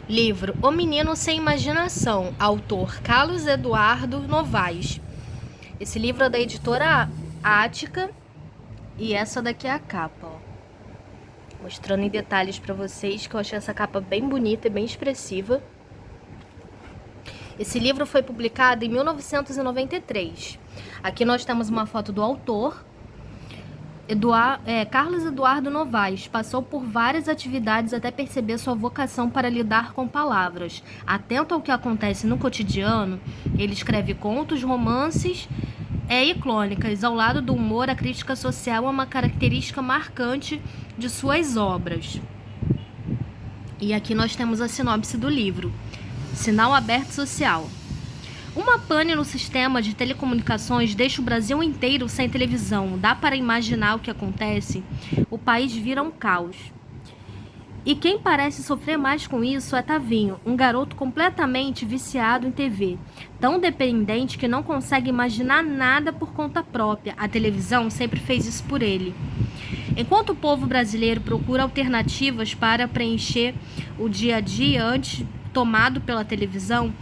Livro O Menino Sem Imaginação, autor Carlos Eduardo Novaes. Esse livro é da editora Ática e essa daqui é a capa, ó. Mostrando em detalhes para vocês que eu achei essa capa bem bonita e bem expressiva. Esse livro foi publicado em 1993. Aqui nós temos uma foto do autor. Carlos Eduardo Novaes passou por várias atividades até perceber sua vocação para lidar com palavras. Atento ao que acontece no cotidiano, ele escreve contos, romances e crônicas. Ao lado do humor, a crítica social é uma característica marcante de suas obras. E aqui nós temos a sinopse do livro. Sinal aberto social. Uma pane no sistema de telecomunicações deixa o Brasil inteiro sem televisão. Dá para imaginar o que acontece? O país vira um caos. E quem parece sofrer mais com isso é Tavinho, um garoto completamente viciado em TV. Tão dependente que não consegue imaginar nada por conta própria. A televisão sempre fez isso por ele. Enquanto o povo brasileiro procura alternativas para preencher o dia a dia antes tomado pela televisão,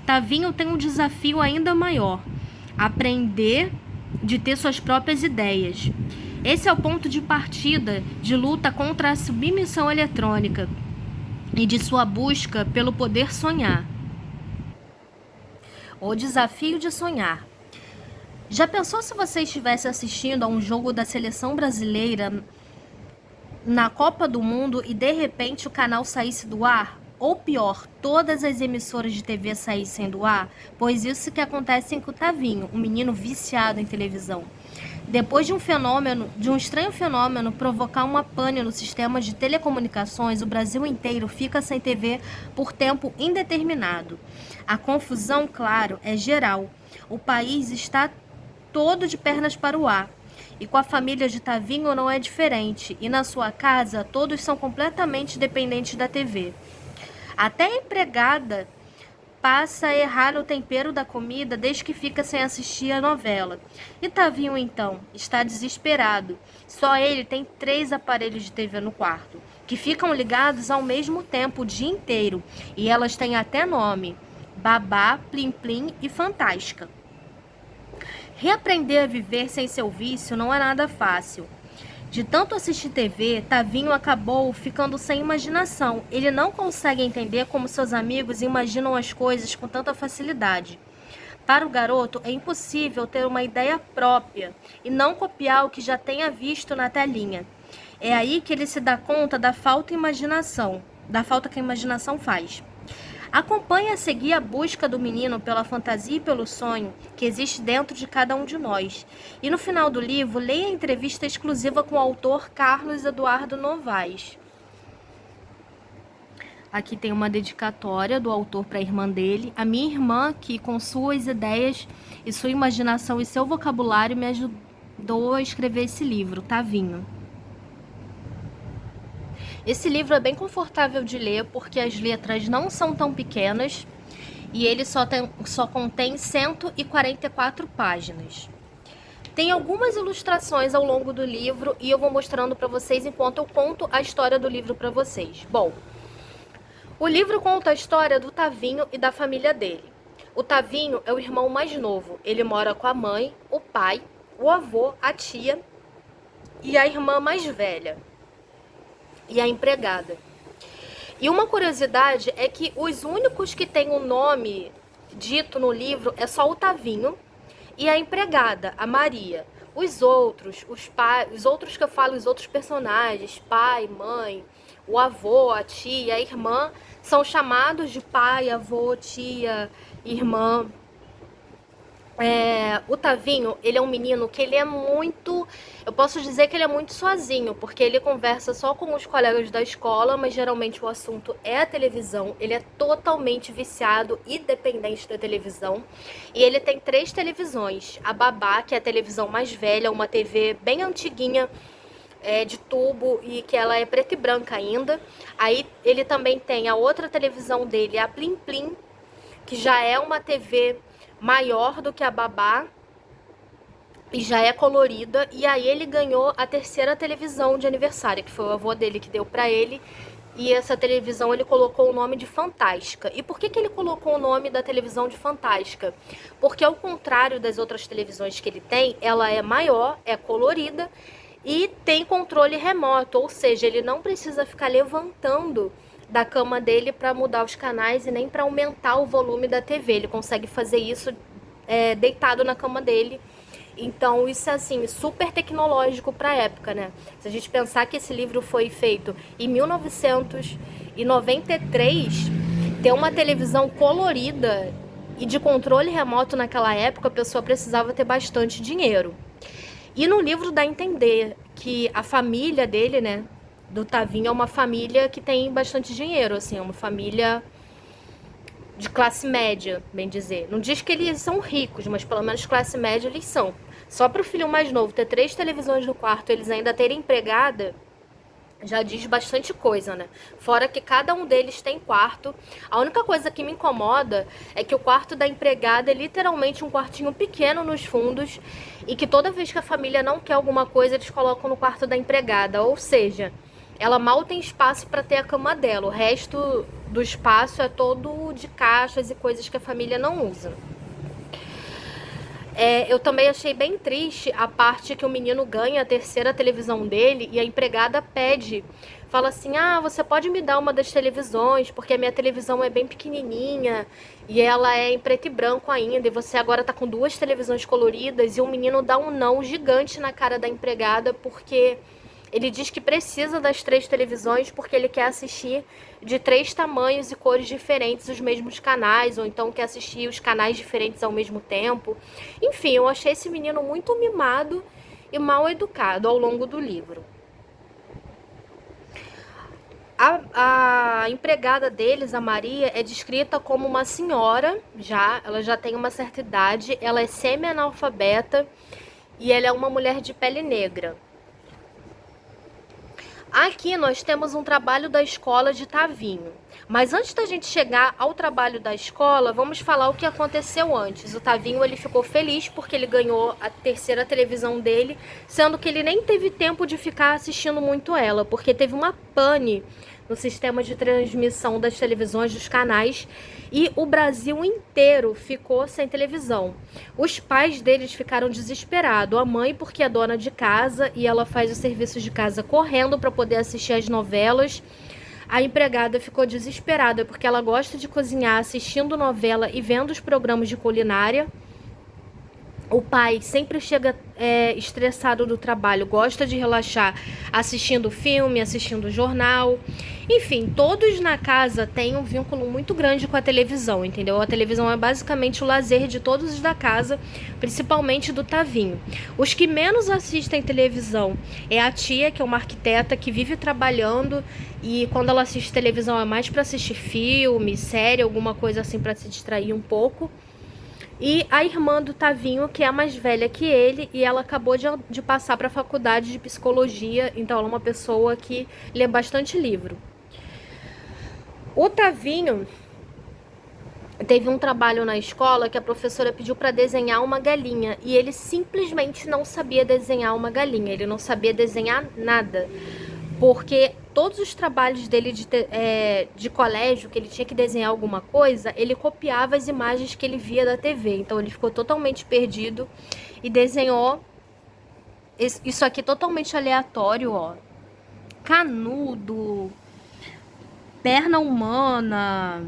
Tavinho tem um desafio ainda maior: aprender de ter suas próprias ideias. Esse é o ponto de partida de luta contra a submissão eletrônica e de sua busca pelo poder sonhar. O desafio de sonhar. Já pensou se você estivesse assistindo a um jogo da seleção brasileira na Copa do Mundo e de repente o canal saísse do ar? Ou pior, todas as emissoras de TV saíssem do ar? Pois isso que acontece com o Tavinho, um menino viciado em televisão. Depois de um estranho fenômeno provocar uma pane no sistema de telecomunicações, o Brasil inteiro fica sem TV por tempo indeterminado. A confusão, claro, é geral. O país está todo de pernas para o ar. E com a família de Tavinho não é diferente. E na sua casa, todos são completamente dependentes da TV. Até a empregada passa a errar no tempero da comida desde que fica sem assistir a novela. E Tavinho, então, está desesperado. Só ele tem 3 aparelhos de TV no quarto, que ficam ligados ao mesmo tempo o dia inteiro. E elas têm até nome: Babá, Plim Plim e Fantástica. Reaprender a viver sem seu vício não é nada fácil. De tanto assistir TV, Tavinho acabou ficando sem imaginação. Ele não consegue entender como seus amigos imaginam as coisas com tanta facilidade. Para o garoto, é impossível ter uma ideia própria e não copiar o que já tenha visto na telinha. É aí que ele se dá conta da falta que a imaginação faz. Acompanhe a seguir a busca do menino pela fantasia e pelo sonho que existe dentro de cada um de nós. E no final do livro, leia a entrevista exclusiva com o autor Carlos Eduardo Novaes. Aqui tem uma dedicatória do autor para a irmã dele. A minha irmã, que com suas ideias e sua imaginação e seu vocabulário me ajudou a escrever esse livro, Tavinho. Esse livro é bem confortável de ler porque as letras não são tão pequenas e ele só contém 144 páginas. Tem algumas ilustrações ao longo do livro e eu vou mostrando para vocês enquanto eu conto a história do livro para vocês. Bom, o livro conta a história do Tavinho e da família dele. O Tavinho é o irmão mais novo. Ele mora com a mãe, o pai, o avô, a tia e a irmã mais velha. E a empregada. E uma curiosidade é que os únicos que têm o nome dito no livro é só o Tavinho e a empregada, a Maria. Os outros que eu falo, os outros personagens, pai, mãe, o avô, a tia, a irmã, são chamados de pai, avô, tia, irmã. O Tavinho, ele é um menino que ele é muito, eu posso dizer que ele é muito sozinho, porque ele conversa só com os colegas da escola, mas geralmente o assunto é a televisão. Ele é totalmente viciado e dependente da televisão. E ele tem 3 televisões. A Babá, que é a televisão mais velha, uma TV bem antiguinha, de tubo, e que ela é preta e branca ainda. Aí ele também tem a outra televisão dele, a Plim Plim, que já é uma TV maior do que a Babá e já é colorida. E aí ele ganhou a 3ª televisão de aniversário, que foi o avô dele que deu pra ele, e essa televisão ele colocou o nome de Fantástica. E por que ele colocou o nome da televisão de Fantástica? Porque ao contrário das outras televisões que ele tem, ela é maior, é colorida e tem controle remoto, ou seja, ele não precisa ficar levantando da cama dele para mudar os canais e nem para aumentar o volume da TV. Ele consegue fazer isso deitado na cama dele. Então isso é assim, super tecnológico para a época, né? Se a gente pensar que esse livro foi feito em 1993, ter uma televisão colorida e de controle remoto naquela época, a pessoa precisava ter bastante dinheiro. E no livro dá a entender que a família dele, né, do Tavinho, é uma família que tem bastante dinheiro, assim, é uma família de classe média, bem dizer. Não diz que eles são ricos, mas pelo menos classe média eles são. Só para o filho mais novo ter 3 televisões no quarto, eles ainda terem empregada, já diz bastante coisa, né? Fora que cada um deles tem quarto. A única coisa que me incomoda é que o quarto da empregada é literalmente um quartinho pequeno nos fundos e que toda vez que a família não quer alguma coisa, eles colocam no quarto da empregada. Ou seja, ela mal tem espaço para ter a cama dela. O resto do espaço é todo de caixas e coisas que a família não usa. Eu também achei bem triste a parte que o menino ganha a 3ª televisão dele e a empregada pede, fala assim, você pode me dar uma das televisões, porque a minha televisão é bem pequenininha e ela é em preto e branco ainda, e você agora tá com 2 televisões coloridas, e o menino dá um não gigante na cara da empregada, porque ele diz que precisa das 3 televisões porque ele quer assistir de 3 tamanhos e cores diferentes os mesmos canais, ou então quer assistir os canais diferentes ao mesmo tempo. Enfim, eu achei esse menino muito mimado e mal educado ao longo do livro. A empregada deles, a Maria, é descrita como uma senhora, ela já tem uma certa idade, ela é semi-analfabeta e ela é uma mulher de pele negra. Aqui nós temos um trabalho da escola de Tavinho. Mas antes da gente chegar ao trabalho da escola, vamos falar o que aconteceu antes. O Tavinho ele ficou feliz porque ele ganhou a 3ª televisão dele, sendo que ele nem teve tempo de ficar assistindo muito ela, porque teve uma pane no sistema de transmissão das televisões, dos canais, e o Brasil inteiro ficou sem televisão. Os pais deles ficaram desesperados. A mãe, porque é dona de casa e ela faz os serviços de casa correndo para poder assistir as novelas. A empregada ficou desesperada porque ela gosta de cozinhar assistindo novela e vendo os programas de culinária. O pai sempre chega estressado do trabalho, gosta de relaxar assistindo filme, assistindo jornal. Enfim, todos na casa têm um vínculo muito grande com a televisão, entendeu? A televisão é basicamente o lazer de todos os da casa, principalmente do Tavinho. Os que menos assistem televisão é a tia, que é uma arquiteta que vive trabalhando, e quando ela assiste televisão é mais para assistir filme, série, alguma coisa assim para se distrair um pouco. E a irmã do Tavinho, que é a mais velha que ele, e ela acabou de passar para a faculdade de psicologia, então ela é uma pessoa que lê bastante livro. O Tavinho teve um trabalho na escola que a professora pediu para desenhar uma galinha, e ele simplesmente não sabia desenhar uma galinha, ele não sabia desenhar nada, porque todos os trabalhos dele de colégio, que ele tinha que desenhar alguma coisa, ele copiava as imagens que ele via da TV. Então ele ficou totalmente perdido e desenhou isso aqui totalmente aleatório, ó. Canudo, perna humana,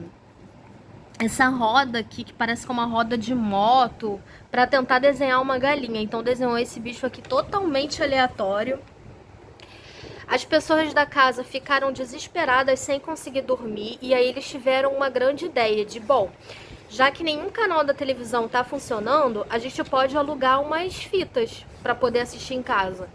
essa roda aqui que parece com uma roda de moto, para tentar desenhar uma galinha. Então desenhou esse bicho aqui totalmente aleatório. As pessoas da casa ficaram desesperadas sem conseguir dormir, e aí eles tiveram uma grande ideia de, bom, já que nenhum canal da televisão está funcionando, a gente pode alugar umas fitas para poder assistir em casa.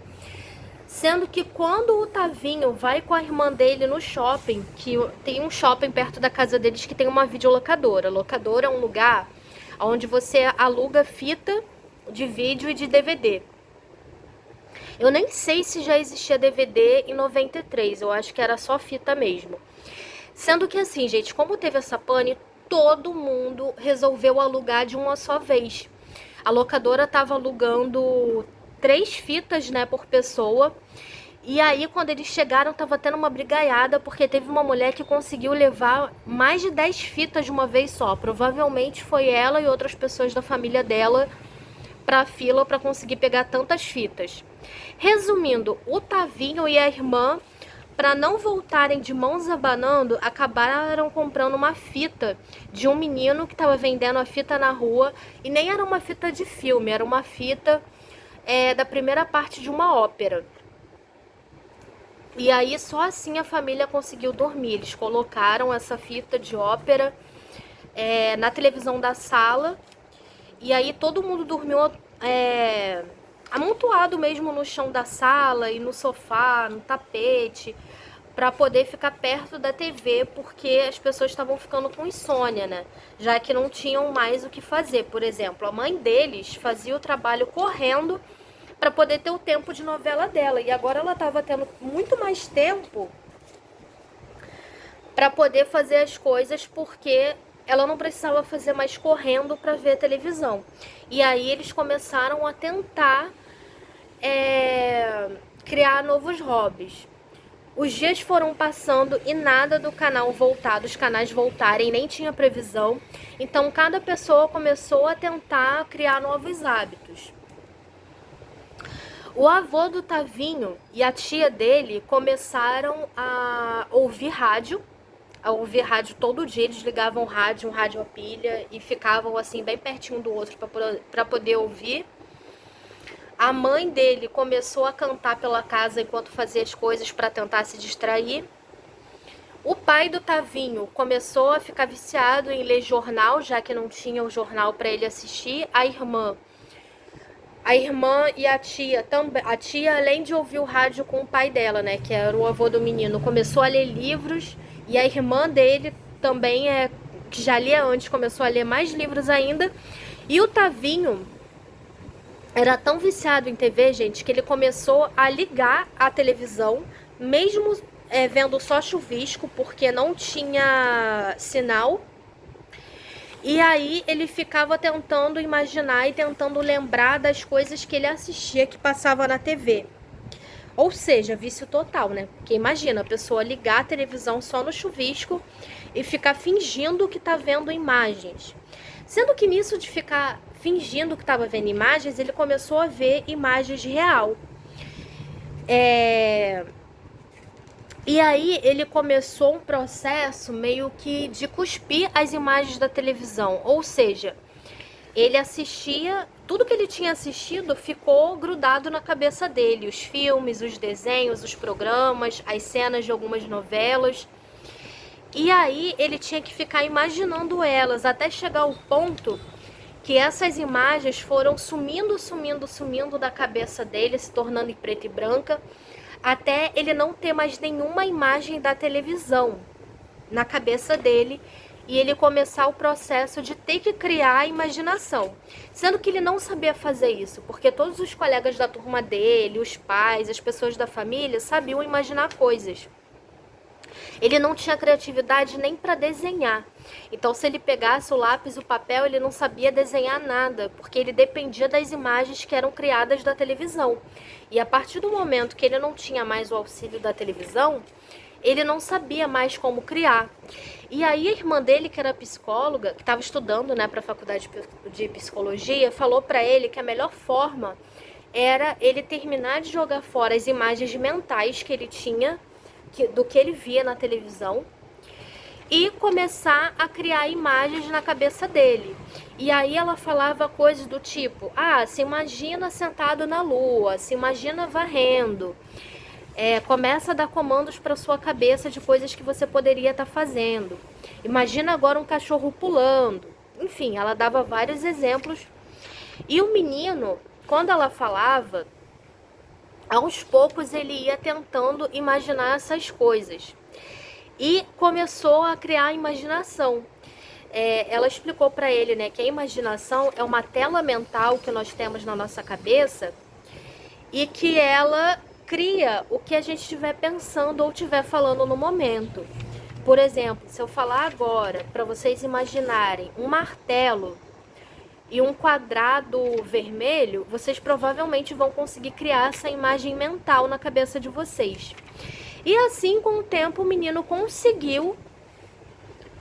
Sendo que quando o Tavinho vai com a irmã dele no shopping, que tem um shopping perto da casa deles que tem uma videolocadora. Locadora é um lugar onde você aluga fita de vídeo e de DVD. Eu nem sei se já existia DVD em 93, eu acho que era só fita mesmo. Sendo que assim, gente, como teve essa pane, todo mundo resolveu alugar de uma só vez. A locadora estava alugando 3 fitas, né, por pessoa. E aí, quando eles chegaram, tava tendo uma brigaiada, porque teve uma mulher que conseguiu levar mais de 10 fitas de uma vez só. Provavelmente foi ela e outras pessoas da família dela pra fila para conseguir pegar tantas fitas. Resumindo, o Tavinho e a irmã, para não voltarem de mãos abanando, acabaram comprando uma fita de um menino que estava vendendo a fita na rua. E nem era uma fita de filme, era uma fita da primeira parte de uma ópera. E aí só assim a família conseguiu dormir. Eles colocaram essa fita de ópera na televisão da sala. E aí todo mundo dormiu amontoado mesmo no chão da sala e no sofá, no tapete, para poder ficar perto da TV, porque as pessoas estavam ficando com insônia, né? Já que não tinham mais o que fazer. Por exemplo, a mãe deles fazia o trabalho correndo para poder ter o tempo de novela dela. E agora ela estava tendo muito mais tempo para poder fazer as coisas, porque ela não precisava fazer mais correndo para ver televisão. E aí eles começaram a tentar criar novos hobbies. Os dias foram passando e nada do canal voltar, dos canais voltarem, nem tinha previsão. Então cada pessoa começou a tentar criar novos hábitos. O avô do Tavinho e a tia dele começaram a ouvir rádio todo dia. Eles ligavam um rádio a pilha, e ficavam assim bem pertinho do outro para poder ouvir. A mãe dele começou a cantar pela casa enquanto fazia as coisas para tentar se distrair. O pai do Tavinho começou a ficar viciado em ler jornal, já que não tinha o jornal para ele assistir. A irmã e a tia também. A tia, além de ouvir o rádio com o pai dela, né, que era o avô do menino, começou a ler livros. E a irmã dele também, que já lia antes, começou a ler mais livros ainda. E o Tavinho era tão viciado em TV, gente, que ele começou a ligar a televisão, mesmo vendo só chuvisco, porque não tinha sinal. E aí ele ficava tentando imaginar e tentando lembrar das coisas que ele assistia que passava na TV. Ou seja, vício total, né? Porque imagina a pessoa ligar a televisão só no chuvisco e ficar fingindo que tá vendo imagens. Sendo que nisso de ficar fingindo que estava vendo imagens, ele começou a ver imagens de real. E aí ele começou um processo meio que de cuspir as imagens da televisão. Ou seja, ele assistia, tudo que ele tinha assistido ficou grudado na cabeça dele. Os filmes, os desenhos, os programas, as cenas de algumas novelas. E aí ele tinha que ficar imaginando elas, até chegar ao ponto que essas imagens foram sumindo da cabeça dele, se tornando em preto e branca, até ele não ter mais nenhuma imagem da televisão na cabeça dele, e ele começar o processo de ter que criar a imaginação. Sendo que ele não sabia fazer isso, porque todos os colegas da turma dele, os pais, as pessoas da família, sabiam imaginar coisas. Ele não tinha criatividade nem para desenhar. Então, se ele pegasse o lápis e o papel, ele não sabia desenhar nada, porque ele dependia das imagens que eram criadas da televisão. E a partir do momento que ele não tinha mais o auxílio da televisão, ele não sabia mais como criar. E aí a irmã dele, que era psicóloga, que estava estudando, né, para a faculdade de psicologia, falou para ele que a melhor forma era ele terminar de jogar fora as imagens mentais que ele tinha do que ele via na televisão e começar a criar imagens na cabeça dele. E aí ela falava coisas do tipo: se imagina sentado na lua, se imagina varrendo. Começa a dar comandos para sua cabeça de coisas que você poderia estar fazendo. Imagina agora um cachorro pulando. Enfim, ela dava vários exemplos. E o menino, quando ela falava, aos poucos ele ia tentando imaginar essas coisas. E começou a criar a imaginação. Ela explicou para ele, né, que a imaginação é uma tela mental que nós temos na nossa cabeça e que ela cria o que a gente estiver pensando ou estiver falando no momento. Por exemplo, se eu falar agora para vocês imaginarem um martelo e um quadrado vermelho, vocês provavelmente vão conseguir criar essa imagem mental na cabeça de vocês. E assim, com o tempo, o menino conseguiu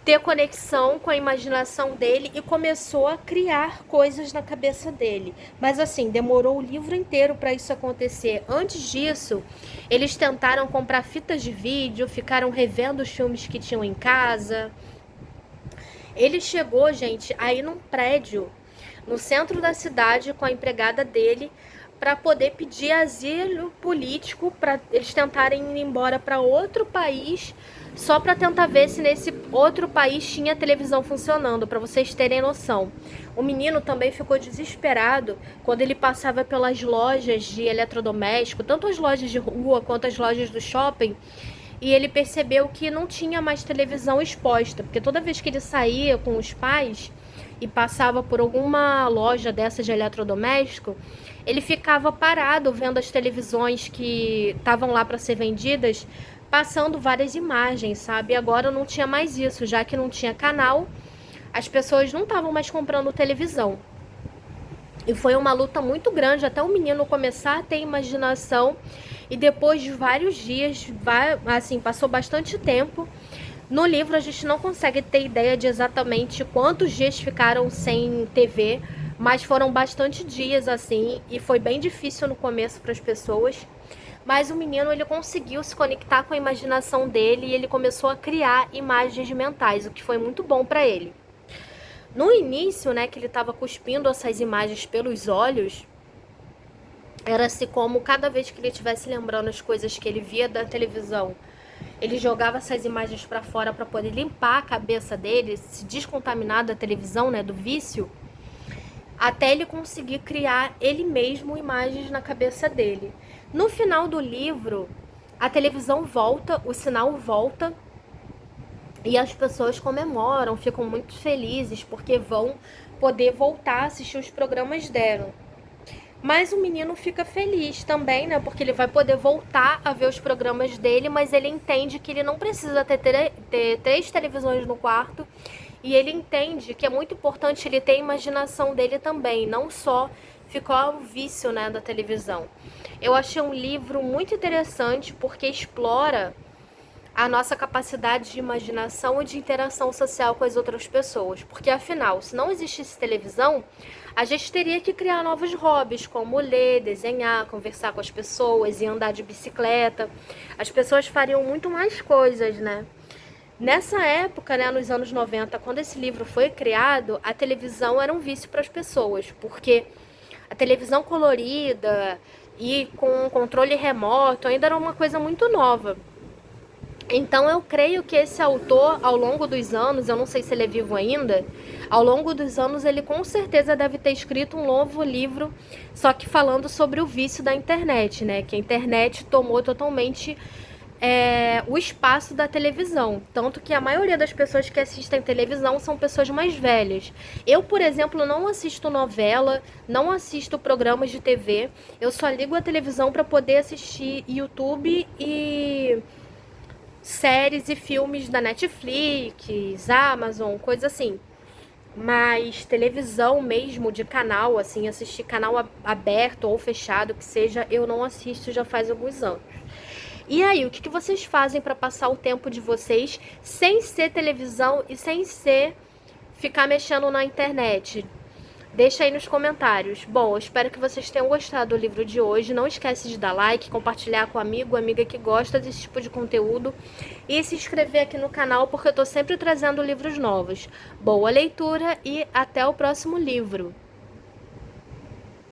ter conexão com a imaginação dele e começou a criar coisas na cabeça dele. Mas assim, demorou o livro inteiro para isso acontecer. Antes disso, eles tentaram comprar fitas de vídeo, ficaram revendo os filmes que tinham em casa. Ele chegou, gente, aí num prédio no centro da cidade com a empregada dele para poder pedir asilo político, para eles tentarem ir embora para outro país, só para tentar ver se nesse outro país tinha televisão funcionando, para vocês terem noção. O menino também ficou desesperado quando ele passava pelas lojas de eletrodoméstico, tanto as lojas de rua quanto as lojas do shopping, e ele percebeu que não tinha mais televisão exposta, porque toda vez que ele saía com os pais e passava por alguma loja dessa de eletrodoméstico, ele ficava parado vendo as televisões que estavam lá para ser vendidas, passando várias imagens, sabe? Agora não tinha mais isso, já que não tinha canal, as pessoas não estavam mais comprando televisão. E foi uma luta muito grande até o menino começar a ter imaginação, e depois de vários dias, assim, passou bastante tempo. No livro a gente não consegue ter ideia de exatamente quantos dias ficaram sem TV, mas foram bastante dias assim, e foi bem difícil no começo para as pessoas. Mas o menino, ele conseguiu se conectar com a imaginação dele e ele começou a criar imagens mentais, o que foi muito bom para ele. No início, né, que ele estava cuspindo essas imagens pelos olhos, era-se como cada vez que ele estivesse lembrando as coisas que ele via da televisão, ele jogava essas imagens para fora para poder limpar a cabeça dele, se descontaminar da televisão, né, do vício, até ele conseguir criar ele mesmo imagens na cabeça dele. No final do livro, a televisão volta, o sinal volta, e as pessoas comemoram, ficam muito felizes porque vão poder voltar a assistir os programas dela. Mas o menino fica feliz também, né? Porque ele vai poder voltar a ver os programas dele, mas ele entende que ele não precisa ter 3 televisões no quarto. E ele entende que é muito importante ele ter a imaginação dele também, não só ficar ao vício, né, da televisão. Eu achei um livro muito interessante porque explora a nossa capacidade de imaginação e de interação social com as outras pessoas. Porque, afinal, se não existisse televisão, a gente teria que criar novos hobbies, como ler, desenhar, conversar com as pessoas e andar de bicicleta. As pessoas fariam muito mais coisas, né? Nessa época, né, nos anos 90, quando esse livro foi criado, a televisão era um vício para as pessoas, porque a televisão colorida e com controle remoto ainda era uma coisa muito nova. Então eu creio que esse autor, ao longo dos anos, eu não sei se ele é vivo ainda, ao longo dos anos ele com certeza deve ter escrito um novo livro, só que falando sobre o vício da internet, né? Que a internet tomou totalmente o espaço da televisão. Tanto que a maioria das pessoas que assistem televisão são pessoas mais velhas. Eu, por exemplo, não assisto novela, não assisto programas de TV, eu só ligo a televisão para poder assistir YouTube e séries e filmes da Netflix, Amazon, coisa assim. Mas televisão mesmo, de canal, assim, assistir canal aberto ou fechado, que seja, eu não assisto já faz alguns anos. E aí, o que vocês fazem para passar o tempo de vocês sem ser televisão e sem ser ficar mexendo na internet? Deixa aí nos comentários. Bom, eu espero que vocês tenham gostado do livro de hoje. Não esquece de dar like, compartilhar com amigo, amiga que gosta desse tipo de conteúdo. E se inscrever aqui no canal, porque eu tô sempre trazendo livros novos. Boa leitura e até o próximo livro.